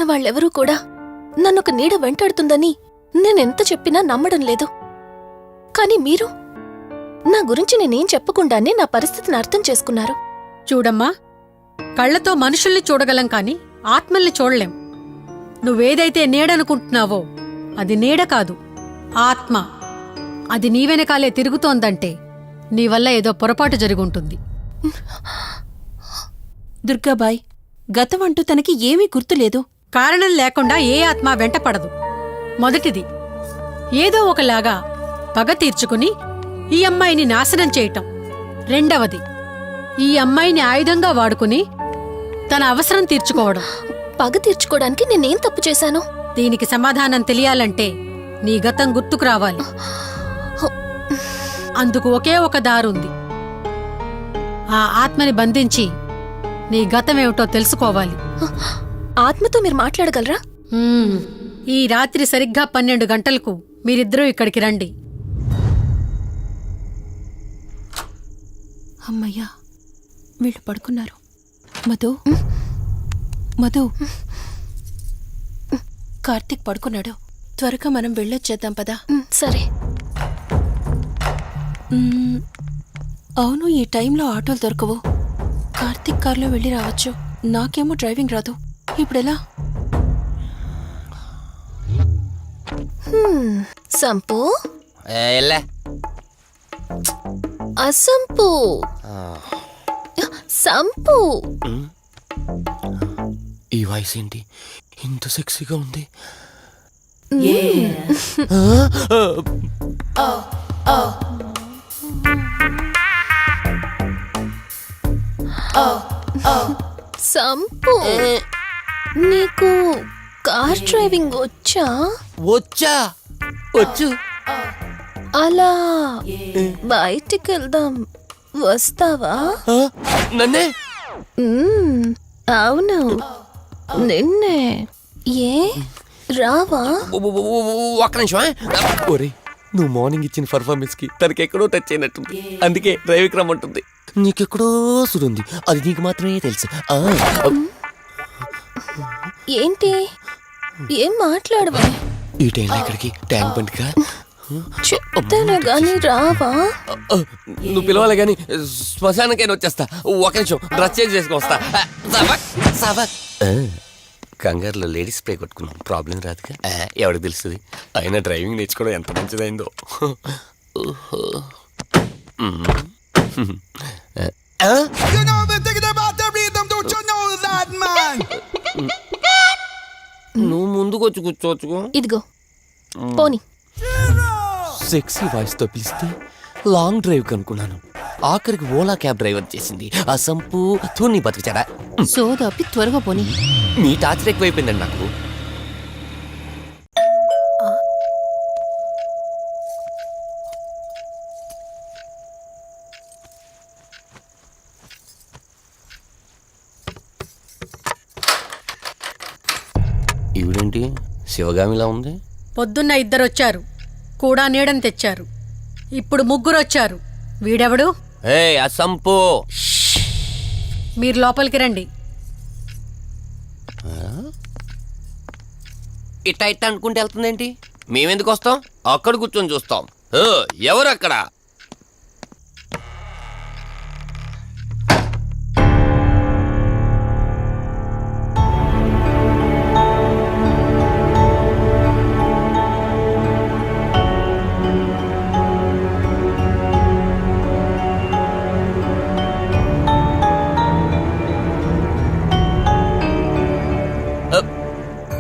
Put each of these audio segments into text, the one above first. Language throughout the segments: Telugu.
ఉన్న వాళ్ళెవరూ కూడా నన్నొక నీడ వెంటాడుతుందని నేనెంత చెప్పినా నమ్మడం లేదు. కాని మీరు నా గురించి నేనేం చెప్పకుండానే నా పరిస్థితిని అర్థం చేసుకున్నారు. చూడమ్మా, కళ్లతో మనుషుల్ని చూడగలం కాని ఆత్మల్ని చూడలేం. నువ్వేదైతే నీడనుకుంటున్నావో అది నీడ కాదు, ఆత్మ. అది నీ వెనకాలే తిరుగుతోందంటే నీ వల్ల ఏదో పొరపాటు జరుగుంటుంది. దుర్గాబాయ్, గతమంటూ తనకి ఏమీ గుర్తులేదు. కారణం లేకుండా ఏ ఆత్మ వెంటపడదు. మొదటిది, ఏదో ఒకలాగా పగ తీర్చుకుని ఈ అమ్మాయిని నాశనం చేయటం. రెండవది, ఈ అమ్మాయిని ఆయుధంగా వాడుకుని తన అవసరం తీర్చుకోవడం. పగ తీర్చుకోవడానికి నేనేం తప్పు చేశాను? దీనికి సమాధానం తెలియాలంటే నీ గతం గుర్తుకు రావాలి. అందుకు ఒకే ఒక దారుంది. ఆ ఆత్మని బంధించి నీ గతమేమిటో తెలుసుకోవాలి. ఆత్మతో మీరు మాట్లాడగలరా? ఈ రాత్రి సరిగ్గా 12 గంటలకు మీరిద్దరూ ఇక్కడికి రండి. అమ్మయ్యా, వీళ్ళు పడుకున్నారు. మధు, మధు, కార్తీక్ పడుకున్నాడు. త్వరగా మనం వెళ్ళొచ్చేద్దాం పదా. సరే. అవును, ఈ టైంలో ఆటోలు దొరకవు. కార్తీక్ కార్లో వెళ్ళి రావచ్చు. నాకేమో డ్రైవింగ్ రాదు. ఇప్పుడెలా? సంపు, అసంపు, సంపు. ఈ వాయిస్ ఏంటి ఇంత సెక్సీగా ఉంది? సంపు, నీకు కార్ డ్రైవింగ్ వచ్చా? వచ్చు. అలా బయటికి వెళ్దాం, వస్తావా? నన్నే? అవును, నిన్నే. ఏ రావా? ఒక్క నిమిషం. ఒరే, నువ్వు మార్నింగ్ ఇచ్చిన పర్ఫార్మెన్స్ కి తనకెక్కడో టచ్ అయినట్టుంది. అందుకే డ్రైవింగ్ రమ్మంటుంది. నీకెక్కడో సుడుంది, అది నీకు మాత్రమే తెలుసు. ఏంటి? ఏం మాట్లాడవా? ఈ టైంలో ఎక్కడికి? ట్యాంక్ బండికా? చెప్తాను గాని రావా? నువ్వు పిలవాలి గాని శ్మశానకైనా వచ్చేస్తా. ఒక నిమిషం డ్రెస్ చేంజ్ చేసుకుని వస్తా. కంగారులో లేడీస్ స్ప్రే కొట్టుకున్నాం, ప్రాబ్లం రాదుగా. ఎవరికి తెలుస్తుంది? అయినా డ్రైవింగ్ నేర్చుకోవడం ఎంత మంచిదైందో. నువ్వు ముందుకు వచ్చి కూర్చోవచ్చు. ఇదిగో పోనీ. సెక్సీ వాయిస్ తో పిలిస్తే లాంగ్ డ్రైవ్ కనుక్కున్నాను. ఆఖరికి ఓలా క్యాబ్ డ్రైవర్ చేసింది ఆ సంపు. తూని బతికిచాడా? సోదాపి త్వరగా పోనీ. మీ టార్చర్ ఎక్కువైపోయిందండి నాకు. ఈవిడేంటి శివగామిలా ఉంది? పొద్దున్న 2 వచ్చారు, కూడా నీడని తెచ్చారు. ఇప్పుడు 3 వచ్చారు. వీడెవడు? అసంపు. మీరు లోపలికి రండి. ఇట్ట ఇట్ట అనుకుంటే వెళ్తుందేంటి? మేమెందుకు వస్తాం? అక్కడ కూర్చొని చూస్తాం. ఎవరు అక్కడ?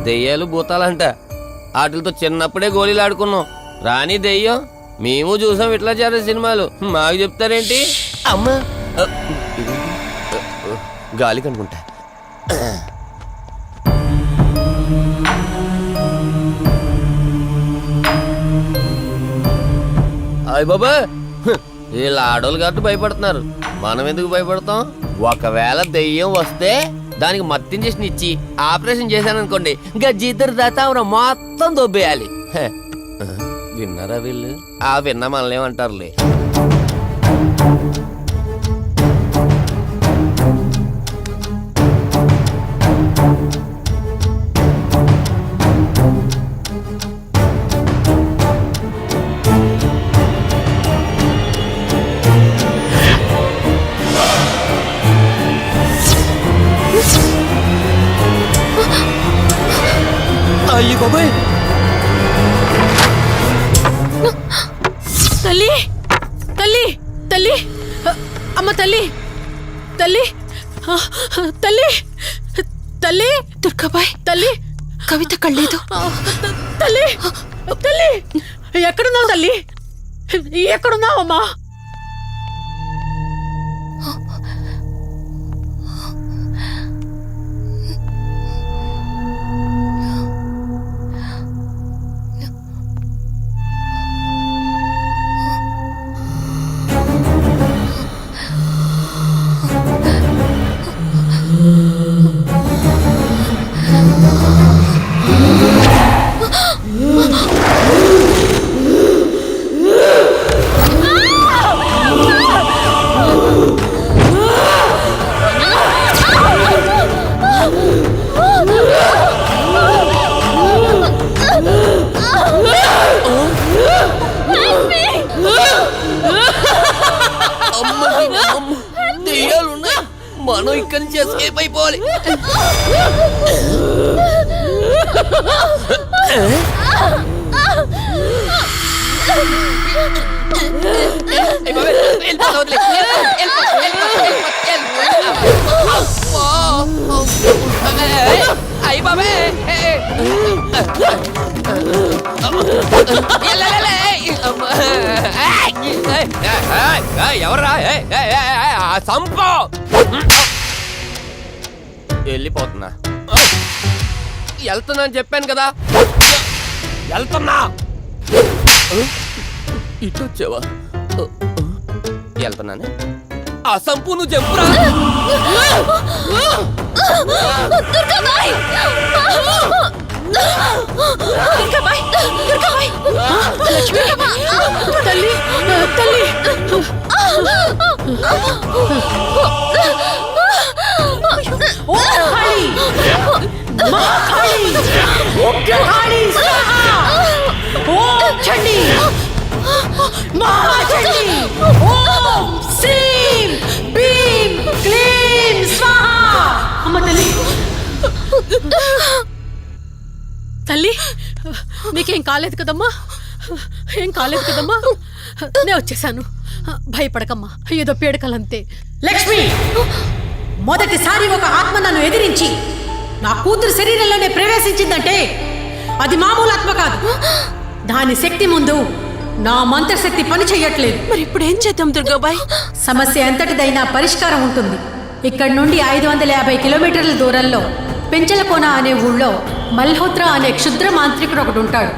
దెయ్యాలు భూతాలంట. వాటితో చిన్నప్పుడే గోళీలు ఆడుకున్నాం. రాని దెయ్యం మేము చూసాం ఇట్లా చేరే సినిమాలు. మాకు చెప్తారేంటి? అమ్మా, గాలి కనుకుంటా. అయ్య బాబా, వీళ్ళ ఆడోళ్ళు కాబట్టి భయపడుతున్నారు. మనం ఎందుకు భయపడతాం? ఒకవేళ దెయ్యం వస్తే దానికి మత్తు ఇంజెక్షన్ ఇచ్చి ఆపరేషన్ చేశాననుకోండి, గజ్జిద్దరు దాతావరం మొత్తం దొబ్బేయాలి. విన్నారా వీళ్ళు? విన్నా మనల్ని ఏమంటారులే. అయ్యి బాబాయ్ తల్లి తల్లి తల్లి అమ్మ తల్లి తల్లి తల్లి తల్లి దుర్గాబాయ్, తల్లి కవిత కళ్ళేదు. తల్లి తల్లి ఎక్కడున్నావు తల్లి? ఎక్కడున్నావమ్మా? దెయ్యాలున్నాయి, మనం ఇక్కడి నుంచి ఎస్కేప్ అయిపోవాలి. అయ్యి బాబే ఎవర్రా సంపో వెళ్ళిపోతున్నా. వెళ్తున్నా అని చెప్పాను కదా, వెళ్తున్నా. ఇటు వచ్చావా? వెళ్తున్నాను. ఆ సంపు నువ్వు చెప్పురా. లక్ష్మి తల్లి తల్లి తల్లి నీకేం కాలేదు కదమ్మా? ఏం కాలేదు కదమ్మా? నేను వచ్చేసాను, భయపడకమ్మా. ఏదో పీడకలంతే. లక్ష్మి, మొదటిసారి ఒక ఆత్మ నన్ను ఎదిరించి నా కూతురు శరీరంలోనే ప్రవేశించిందంటే అది మామూలు ఆత్మ కాదు. దాని శక్తి ముందు నా మంత్రశక్తి పని చెయ్యట్లేదు. మరి ఇప్పుడు ఏం చేద్దాం దుర్గాబాయ్? సమస్య ఎంతటిదైనా పరిష్కారం ఉంటుంది. ఇక్కడి నుండి 550 కిలోమీటర్ల దూరంలో పెంచలకోన అనే ఊళ్ళో మల్హోత్రా అనే క్షుద్ర మాంత్రికుడు ఒకడు ఉంటాడు.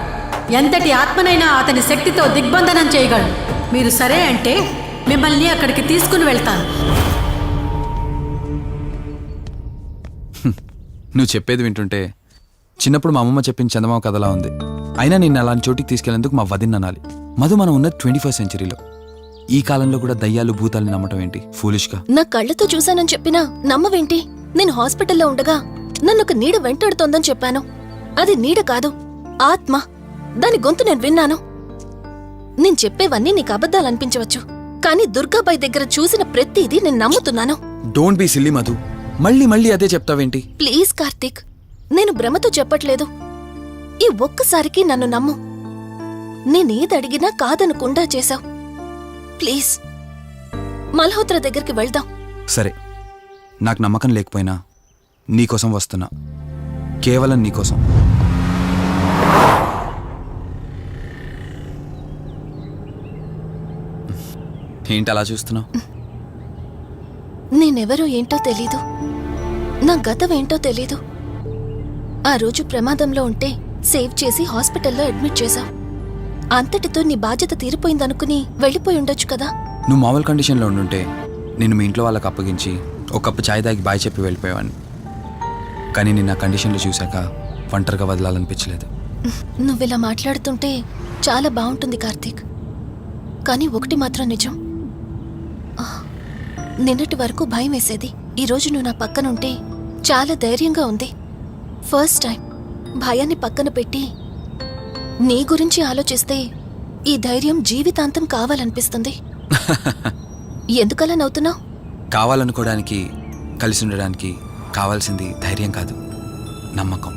ఎంతటి ఆత్మనైనా అతని శక్తితో దిగ్బంధనం చేయగలడు. మీరు సరే అంటే మిమ్మల్ని అక్కడికి తీసుకుని వెళ్తాను. నువ్వు చెప్పేది వింటుంటే చిన్నప్పుడు మా అమ్మమ్మ చెప్పిన చందమామ కథలా ఉంది. అయినా నిన్ను అలాంటి చోటికి తీసుకెళ్లేందుకు మా వదిన అనాలి. మధు, మనం ఉన్నది 21st సెంచరీలో. ఈ కాలంలో కూడా దయ్యాలు భూతాల్ని నమ్మటం ఏంటి? ఫూలిష్గా. నా కళ్ళతో చూశానని చెప్పినా నమ్మవేంటి? నేను హాస్పిటల్లో ఉండగా నన్ను ఒక నీడ వెంటాడుతోందని చెప్పాను. అది నీడ కాదు, ఆత్మ. దాని గొంతు నేను విన్నాను. నేను చెప్పేవన్నీ నీకు అబద్ధాలనిపించవచ్చు, కానీ దుర్గాబాయ్ దగ్గర చూసిన ప్రతిదీ నేను నమ్ముతున్నాను. డోంట్ బీ సిల్లీ మధు, మళ్ళీ మళ్ళీ అదే చెప్తావేంటి? ప్లీజ్ కార్తీక్, నేను భ్రమతో చెప్పట్లేదు. ఈ ఒక్కసారికి నన్ను నమ్ము. నేనేది అడిగినా కాదనకుండా చేశావు. ప్లీజ్ మల్హోత్రా దగ్గరికి వెళ్దాం. సరే, నాకు నమ్మకం లేకపోయినా నీకోసం వస్తున్నా. కేవలం నీకోసం. ఏంటి అలా చూస్తున్నావు? నేనెవరో ఏంటో తెలీదు, నా గతం ఏంటో తెలీదు. ఆ రోజు ప్రమాదంలో ఉంటే సేవ్ చేసి హాస్పిటల్లో అడ్మిట్ చేశావు. అంతటితో నీ బాధ్యత తీరిపోయిందనుకుని వెళ్ళిపోయి ఉండొచ్చు కదా. నువ్వు మామూలు కండిషన్లో ఉండుంటే నేను మీ ఇంట్లో వాళ్ళకి అప్పగించి ఒక కప్పు చాయ్ తాగి బాయ్ చెప్పి వెళ్ళిపోయేవాడిని. కానీ నేను నా కండిషన్లో చూశాక ఒంటరిగా వదలాలనిపించలేదు. నువ్విలా మాట్లాడుతుంటే చాలా బాగుంటుంది కార్తీక్, కానీ ఒకటి మాత్రం నిజం. నిన్నటి వరకు భయం వేసేది. ఈరోజు నువ్వు నా పక్కనుంటే చాలా ధైర్యంగా ఉంది. ఫస్ట్ టైం భయాన్ని పక్కన పెట్టి నీ గురించి ఆలోచిస్తే ఈ ధైర్యం జీవితాంతం కావాలనిపిస్తుంది. ఎందుకలా నవ్వుతున్నావు? కావాలనుకోవడానికి, కలిసి ఉండడానికి కావాల్సింది ధైర్యం కాదు, నమ్మకం.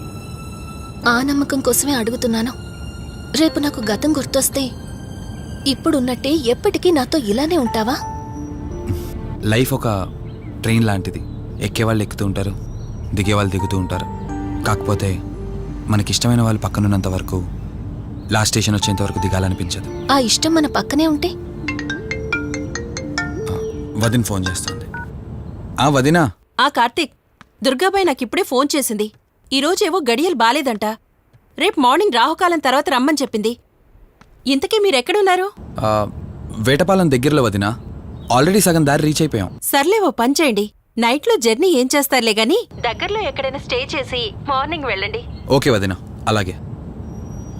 ఆ నమ్మకం కోసమే అడుగుతున్నాను. రేపు నాకు గతం గుర్తొస్తే ఇప్పుడున్నట్టే ఎప్పటికీ నాతో ఇలానే ఉంటావా? లైఫ్ ఒక ట్రైన్ లాంటిది. ఎక్కేవాళ్ళు ఎక్కుతూ ఉంటారు, దిగేవాళ్ళు దిగుతూ ఉంటారు. కాకపోతే మనకిష్టమైన వాళ్ళు పక్కనున్నంత వరకు లాస్ట్ స్టేషన్ వచ్చేంత వరకు దిగాలనిపించదు. ఆ ఇష్టం మన పక్కనే ఉంటే? వదిన్ ఫోన్ చేస్తుంది. వదినా. కార్తీక్, దుర్గాబాయ్ నాకిప్పుడే ఫోన్ చేసింది. ఈరోజేవో గడియలు బాలేదంట. రేపు మార్నింగ్ రాహుకాలం తర్వాత రమ్మని చెప్పింది. ఇంతకీ మీరెక్కడున్నారు? వేటపాలెం దగ్గరలో వదినా. ఆల్రెడీ సగం దారి రీచ్ అయిపోయాం. సర్లే, ఓ పని చేయండి. నైట్లో జర్నీ ఏం చేస్తారులే గాని దగ్గరలో ఎక్కడైనా స్టే చేసి మార్నింగ్ వెళ్ళండి. ఓకే వదినా, అలాగే.